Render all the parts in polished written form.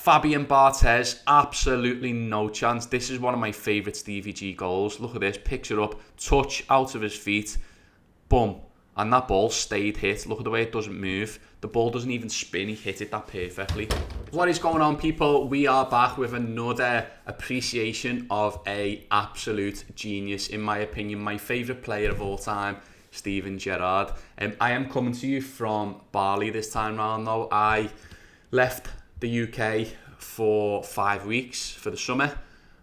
Fabian Barthez, absolutely no chance. This is one of my favourite Stevie G goals. Look at this, picks it up, touch out of his feet, boom. And that ball stayed hit. Look at the way it doesn't move. The ball doesn't even spin. He hit it that perfectly. What is going on, people? We are back with another appreciation of a absolute genius, in my opinion. My favourite player of all time, Steven Gerrard. I am coming to you from Bali this time round, though. I left the UK for 5 weeks for the summer.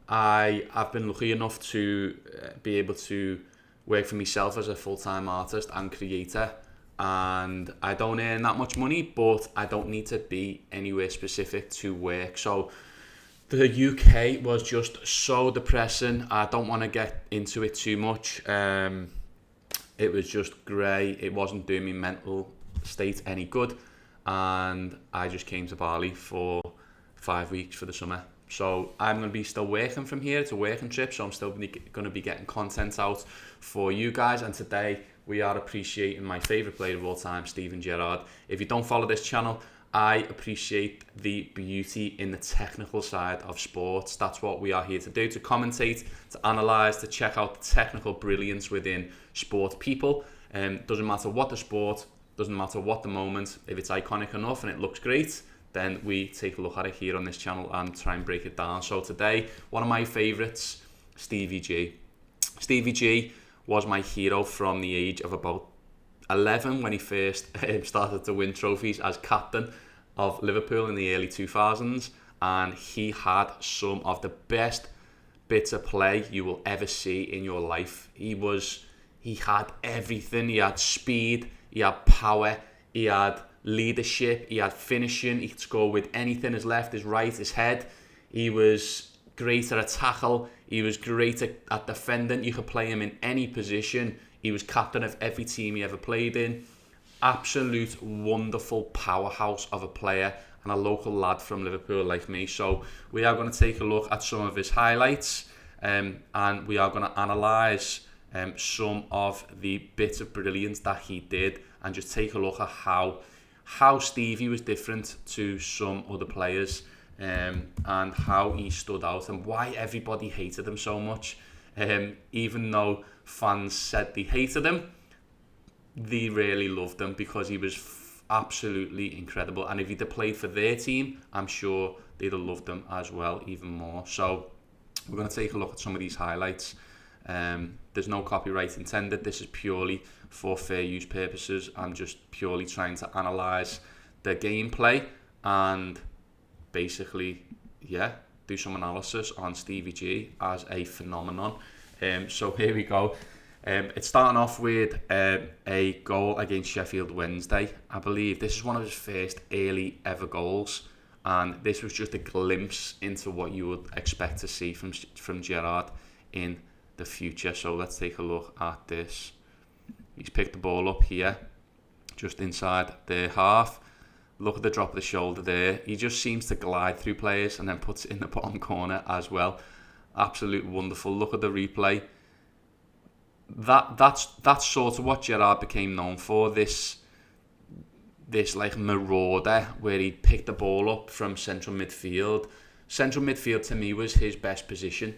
I've been lucky enough to be able to work for myself as a full-time artist and creator, and I don't earn that much money, but I don't need to be anywhere specific to work. So the UK was just so depressing. I don't want to get into it too much. It was just grey. It wasn't doing my mental state any good, and I just came to Bali for 5 weeks for the summer. So I'm going to be still working from here. It's a working trip, so I'm still going to be getting content out for you guys. And today we are appreciating my favourite player of all time, Steven Gerrard. If you don't follow this channel, I appreciate the beauty in the technical side of sports. That's what we are here to do, to commentate, to analyse, to check out the technical brilliance within sport people. Doesn't matter what the sport, doesn't matter what the moment. If it's iconic enough and it looks great, then we take a look at it here on this channel and try and break it down. So today, one of my favourites, Stevie G. Stevie G was my hero from the age of about 11 when he first started to win trophies as captain of Liverpool in the early 2000s. And he had some of the best bits of play you will ever see in your life. He had everything. He had speed, he had power, he had leadership, he had finishing. He could score with anything, his left, his right, his head. He was great at a tackle. He was great at defending. You could play him in any position. He was captain of every team he ever played in. Absolute wonderful powerhouse of a player and a local lad from Liverpool like me. So we are going to take a look at some of his highlights, and we are going to analyse some of the bits of brilliance that he did, and just take a look at how Stevie was different to some other players, and how he stood out and why everybody hated him so much. Even though fans said they hated him, they really loved him because he was absolutely incredible. And if he'd have played for their team, I'm sure they'd have loved him as well, even more. So we're going to take a look at some of these highlights. There's no copyright intended. This is purely for fair use purposes. I'm just purely trying to analyse the gameplay and basically, do some analysis on Stevie G as a phenomenon. So here we go. It's starting off with a goal against Sheffield Wednesday. I believe this is one of his first early ever goals, and this was just a glimpse into what you would expect to see from Gerrard in the future. So let's take a look at this. He's picked the ball up here, just inside the half. Look at the drop of the shoulder there. He just seems to glide through players and then puts it in the bottom corner as well. Absolute wonderful. Look at the replay. That's sort of what Gerrard became known for. This like marauder where he picked the ball up from central midfield. Central midfield to me was his best position.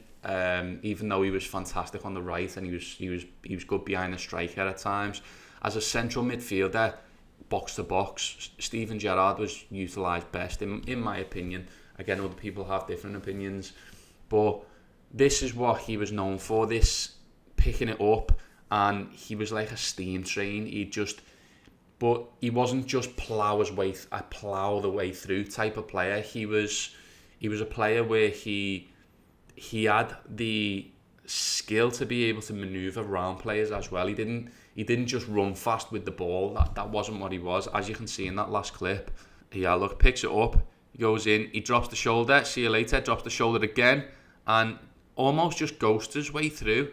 Even though he was fantastic on the right and he was good behind the striker at times, as a central midfielder, box to box, Steven Gerrard was utilised best in my opinion. Again, other people have different opinions, but this is what he was known for. This picking it up, and he was like a steam train. But he wasn't just plough the way through type of player. He was a player where he had the skill to be able to manoeuvre around players as well. He didn't just run fast with the ball. That wasn't what he was. As you can see in that last clip. Yeah, look, picks it up, he goes in, he drops the shoulder, see you later, drops the shoulder again, and almost just ghosts his way through.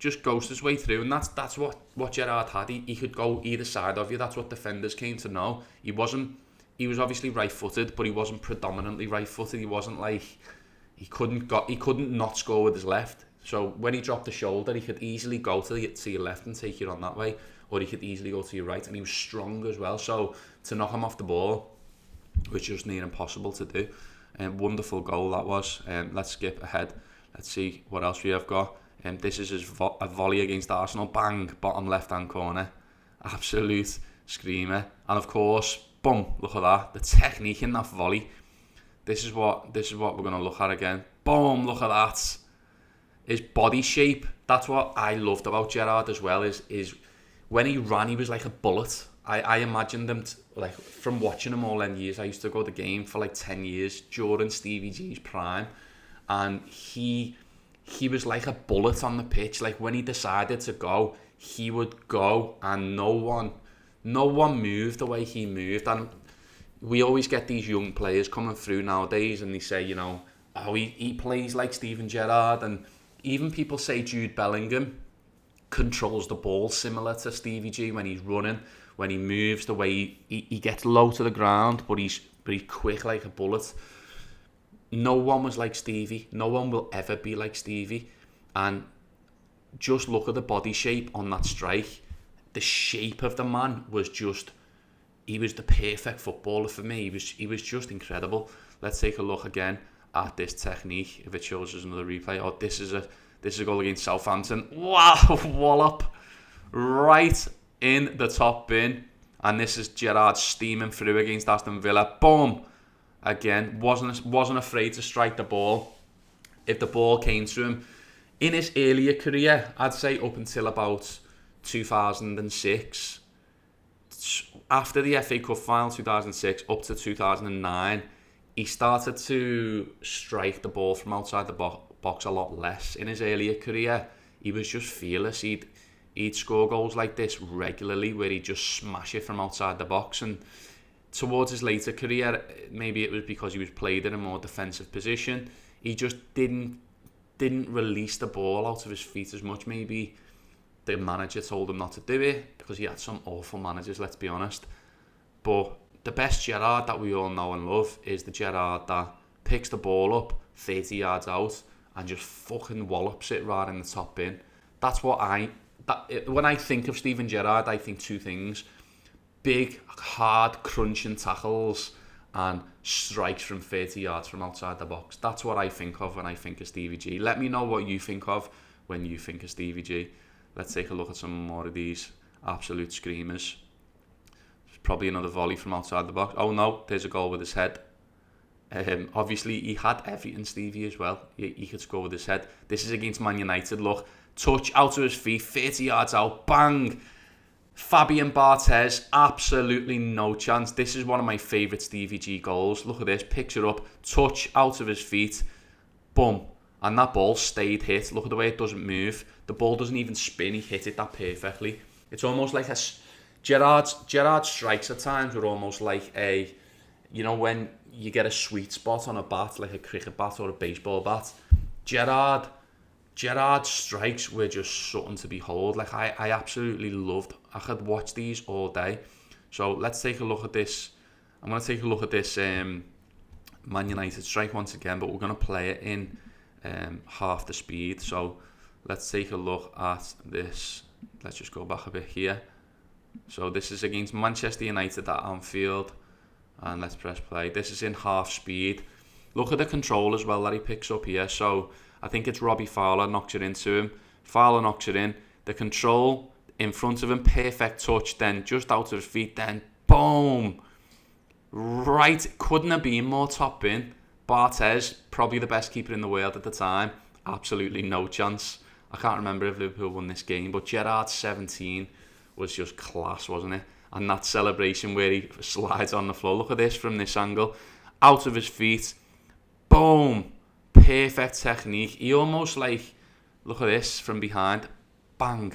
And that's what Gerrard had. He could go either side of you. That's what defenders came to know. He was obviously right-footed, but he wasn't predominantly right-footed. He wasn't like he couldn't not score with his left. So when he dropped the shoulder, he could easily go to your left and take you on that way, or he could easily go to your right, and he was strong as well. So to knock him off the ball was just near impossible to do. Wonderful goal that was. Let's skip ahead. Let's see what else we have got. This is a volley against Arsenal. Bang, bottom left-hand corner. Absolute screamer. And of course, boom, look at that. The technique in that volley. This is what we're going to look at again. Boom, look at that. His body shape. That's what I loved about Gerrard as well, is when he ran, he was like a bullet. I imagined him, like, from watching him all them years. I used to go to the game for like 10 years during Stevie G's prime. And he was like a bullet on the pitch. Like, when he decided to go, he would go, and no one moved the way he moved. And we always get these young players coming through nowadays, and they say, you know, oh, he plays like Steven Gerrard, and even people say Jude Bellingham controls the ball similar to Stevie G when he's running, when he moves, the way he gets low to the ground, but he's quick like a bullet. No one was like Stevie. No one will ever be like Stevie. And just look at the body shape on that strike. The shape of the man was just... He was the perfect footballer for me. He was just incredible. Let's take a look again at this technique. If it shows us another replay. Oh, this is a goal against Southampton. Wow, wallop. Right in the top bin. And this is Gerrard steaming through against Aston Villa. Boom. Again, wasn't afraid to strike the ball. If the ball came to him. In his earlier career, I'd say up until about 2006, after the FA Cup final 2006 up to 2009, he started to strike the ball from outside the box a lot less. In his earlier career, he was just fearless. He'd score goals like this regularly, where he'd just smash it from outside the box. And towards his later career, maybe it was because he was played in a more defensive position, he just didn't release the ball out of his feet as much. Maybe the manager told him not to do it, because he had some awful managers, let's be honest. But the best Gerrard that we all know and love is the Gerrard that picks the ball up 30 yards out and just fucking wallops it right in the top bin. That's what when I think of Steven Gerrard, I think two things: big, hard, crunching tackles and strikes from 30 yards from outside the box. That's what I think of when I think of Stevie G. Let me know what you think of when you think of Stevie G. Let's take a look at some more of these absolute screamers. There's probably another volley from outside the box. Oh no, there's a goal with his head. Obviously, he had everything, Stevie, as well. He could score with his head. This is against Man United, look. Touch out of his feet, 30 yards out, bang! Fabian Barthez, absolutely no chance. This is one of my favourite Stevie G goals. Look at this, picture up, touch out of his feet, boom. And that ball stayed hit. Look at the way it doesn't move. The ball doesn't even spin. He hit it that perfectly. It's almost like Gerrard's strikes at times were almost like a, you know, when you get a sweet spot on a bat, like a cricket bat or a baseball bat. Gerrard's strikes were just something to behold. Like, I absolutely loved. I could watch these all day. So let's take a look at this. I'm going to take a look at this Man United strike once again, but we're going to play it in half the speed. So let's take a look at this. Let's just go back a bit here. So this is against Manchester United at Anfield, and let's press play. This is in half speed. Look at the control as well that he picks up here. So I think it's Robbie Fowler knocks it into him. Fowler knocks it in. The control in front of him, perfect touch, then just out of his feet, then boom. Right, couldn't have been more top bin. Barthez, probably the best keeper in the world at the time. Absolutely no chance. I can't remember if Liverpool won this game, but Gerrard's 17 was just class, wasn't it? And that celebration where he slides on the floor. Look at this from this angle. Out of his feet. Boom. Perfect technique. He almost like, look at this from behind. Bang.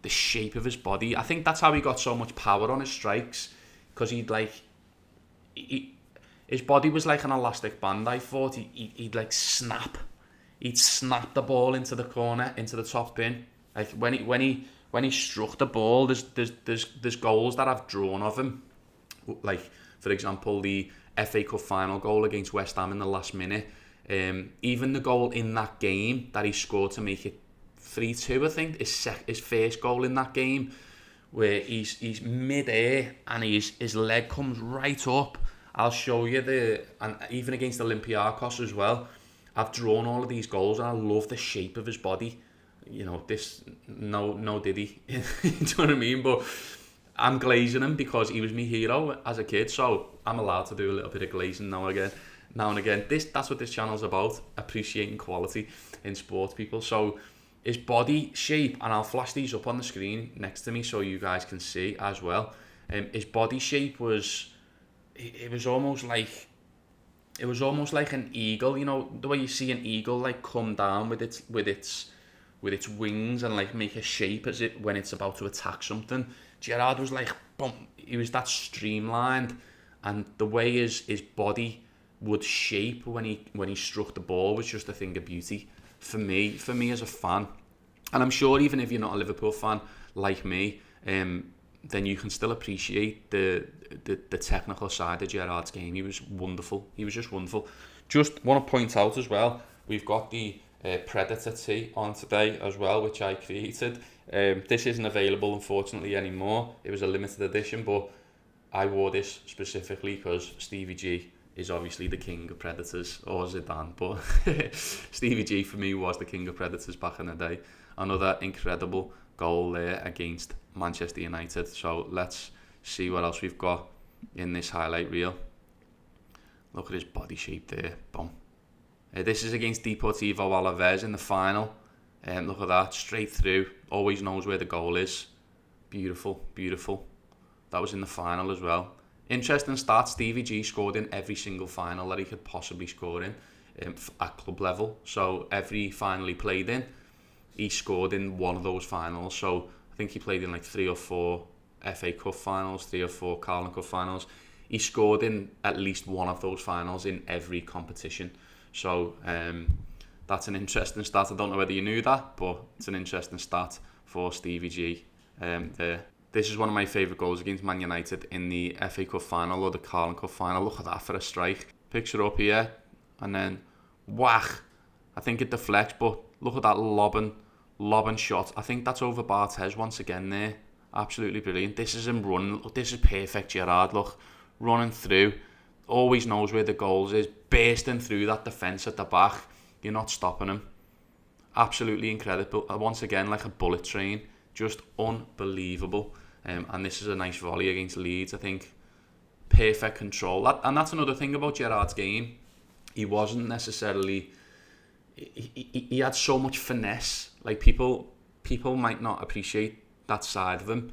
The shape of his body. I think that's how he got so much power on his strikes. Because his body was like an elastic band. I thought he'd like snap. He'd snap the ball into the corner, into the top bin. Like when he struck the ball, there's goals that I've drawn of him. Like, for example, the FA Cup final goal against West Ham in the last minute. Even the goal in that game that he scored to make it 3-2, I think, his first goal in that game, where he's mid-air and his leg comes right up I'll show you and even against Olympiacos as well, I've drawn all of these goals and I love the shape of his body. You know, no diddy, you know what I mean? But I'm glazing him because he was my hero as a kid, so I'm allowed to do a little bit of glazing now and again. That's what this channel's about, appreciating quality in sports, people. So his body shape, and I'll flash these up on the screen next to me so you guys can see as well. His body shape was, it was almost like an eagle. You know the way you see an eagle like come down with its wings and like make a shape as it when it's about to attack something. Gerrard was like, boom, he was that streamlined, and the way his body would shape when he struck the ball was just a thing of beauty for me as a fan. And I'm sure even if you're not a Liverpool fan like me, then you can still appreciate the technical side of Gerrard's game. He was wonderful. He was just wonderful. Just want to point out as well, we've got the Predator tee on today as well, which I created. This isn't available unfortunately anymore. It was a limited edition, but I wore this specifically because Stevie G is obviously the king of Predators, or Zidane, but Stevie G for me was the king of Predators back in the day. Another incredible goal there against Manchester United. So let's see what else we've got in this highlight reel. Look at his body shape there. Boom. This is against Deportivo Alaves in the final. Look at that, straight through. Always knows where the goal is. Beautiful, beautiful. That was in the final as well. Interesting stat, Stevie G scored in every single final that he could possibly score in at club level. So every final he played in, he scored in one of those finals. So I think he played in like 3 or 4 FA Cup finals, 3 or 4 Carling Cup finals. He scored in at least one of those finals in every competition. So that's an interesting stat. I don't know whether you knew that, but it's an interesting stat for Stevie G there. This is one of my favourite goals against Man United in the FA Cup final or the Carling Cup final. Look at that for a strike. Picture up here, and then whack. I think it deflects, but look at that lobbing shot. I think that's over Barthez once again there. Absolutely brilliant. This is him running. This is perfect Gerrard, look. Running through. Always knows where the goals is. Bursting through that defence at the back. You're not stopping him. Absolutely incredible. Once again, like a bullet train. Just unbelievable. And this is a nice volley against Leeds, I think. Perfect control. And that's another thing about Gerrard's game. He wasn't necessarily... He had so much finesse. Like people might not appreciate that side of him,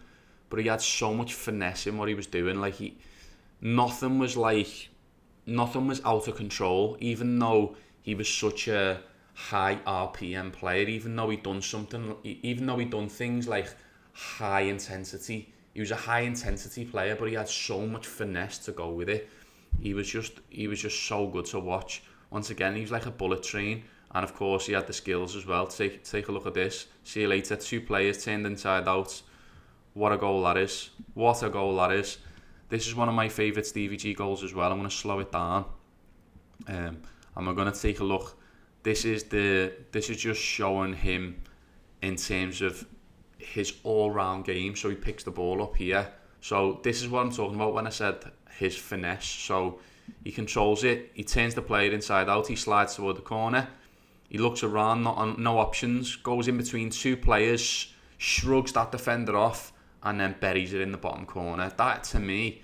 but he had so much finesse in what he was doing. Like nothing was out of control, even though he was such a high RPM player, even though he'd done things like high intensity. He was a high intensity player, but he had so much finesse to go with it. He was just so good to watch. Once again, he was like a bullet train, and of course he had the skills as well. Take a look at this. See you later. 2 players turned inside out. What a goal that is. What a goal that is. This is one of my favourite Stevie G goals as well. I'm going to slow it down. And we're going to take a look. This is just showing him in terms of his all-round game. So he picks the ball up here. So this is what I'm talking about when I said his finesse. So he controls it. He turns the player inside out. He slides toward the corner. He looks around, no options. Goes in between 2 players, shrugs that defender off, and then buries it in the bottom corner. That, to me,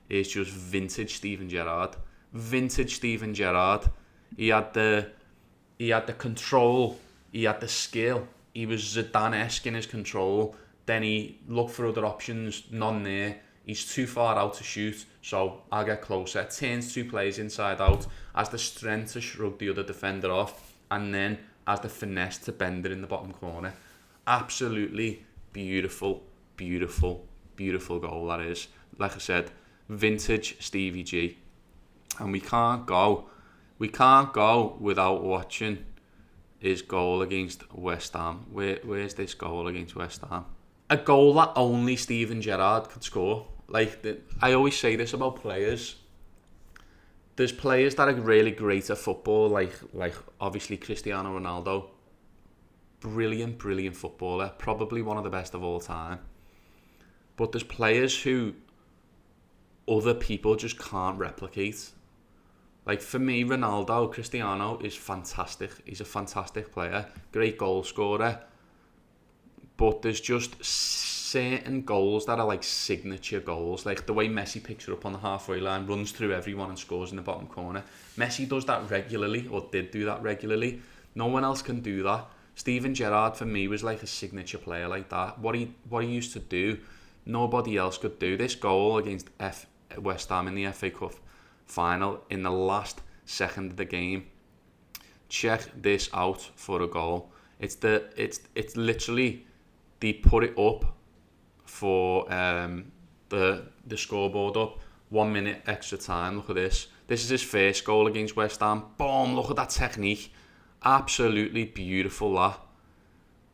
is just vintage Steven Gerrard. Vintage Steven Gerrard. He had the control. He had the skill. He was Zidane-esque in his control. Then he looked for other options. None there. He's too far out to shoot, so I'll get closer. Turns 2 players inside out. Has the strength to shrug the other defender off. And then has the finesse to bend it in the bottom corner. Absolutely beautiful, beautiful, beautiful goal that is. Like I said, vintage Stevie G. And we can't go without watching his goal against West Ham. Where's this goal against West Ham? A goal that only Steven Gerrard could score. I always say this about players. There's players that are really great at football, like obviously Cristiano Ronaldo. Brilliant, brilliant footballer. Probably one of the best of all time. But there's players who other people just can't replicate. Like, for me, Ronaldo, Cristiano is fantastic. He's a fantastic player, great goal scorer. But there's just certain goals that are like signature goals. Like the way Messi picks it up on the halfway line, runs through everyone and scores in the bottom corner. Messi does that regularly, or did do that regularly. No one else can do that. Steven Gerrard, for me, was like a signature player like that. What he used to do, nobody else could do. This goal against West Ham in the FA Cup final in the last second of the game. Check this out for a goal. It's literally, they put it up for the scoreboard up. 1 minute extra time. Look at this. This is his first goal against West Ham. Boom! Look at that technique. Absolutely beautiful.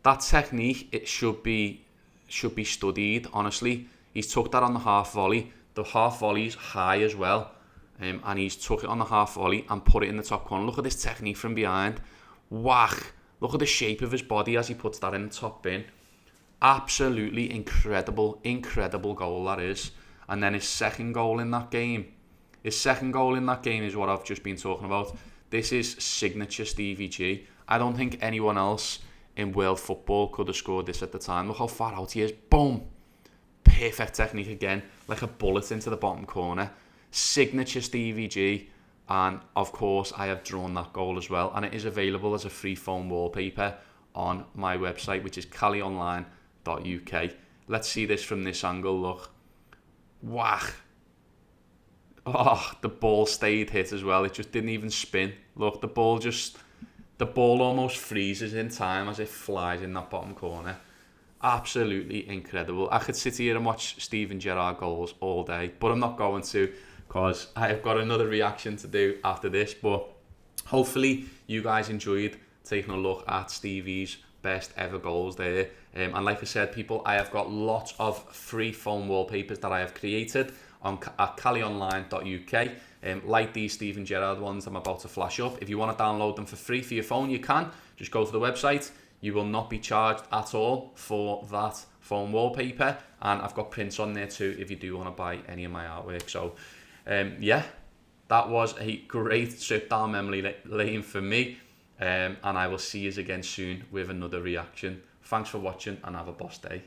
That technique, it should be studied. Honestly, he's took that on the half volley. The half volley's high as well, and he's took it on the half volley and put it in the top corner. Look at this technique from behind. Whack! Look at the shape of his body as he puts that in the top bin. Absolutely incredible goal that is. And then his second goal in that game. His second goal in that game is what I've just been talking about. This is signature Stevie G. I don't think anyone else in world football could have scored this at the time. Look how far out he is. Boom! Perfect technique again. Like a bullet into the bottom corner. Signature Stevie G. And of course, I have drawn that goal as well. And it is available as a free phone wallpaper on my website, which is caliονline.uk. Let's see this from this angle. Look. Whack. Oh, the ball stayed hit as well. It just didn't even spin. Look, the ball almost freezes in time as it flies in that bottom corner. Absolutely incredible. I could sit here and watch Steven Gerrard goals all day, but I'm not going to, because I've got another reaction to do after this. But hopefully you guys enjoyed taking a look at Stevie's best ever goals there. And like I said, people, I have got lots of free phone wallpapers that I have created at caliονline.uk. Like these Steven Gerrard ones I'm about to flash up. If you want to download them for free for your phone, you can. Just go to the website. You will not be charged at all for that phone wallpaper. And I've got prints on there too if you do want to buy any of my artwork. So, yeah, that was a great trip down memory lane for me. And I will see you again soon with another reaction. Thanks for watching and have a boss day.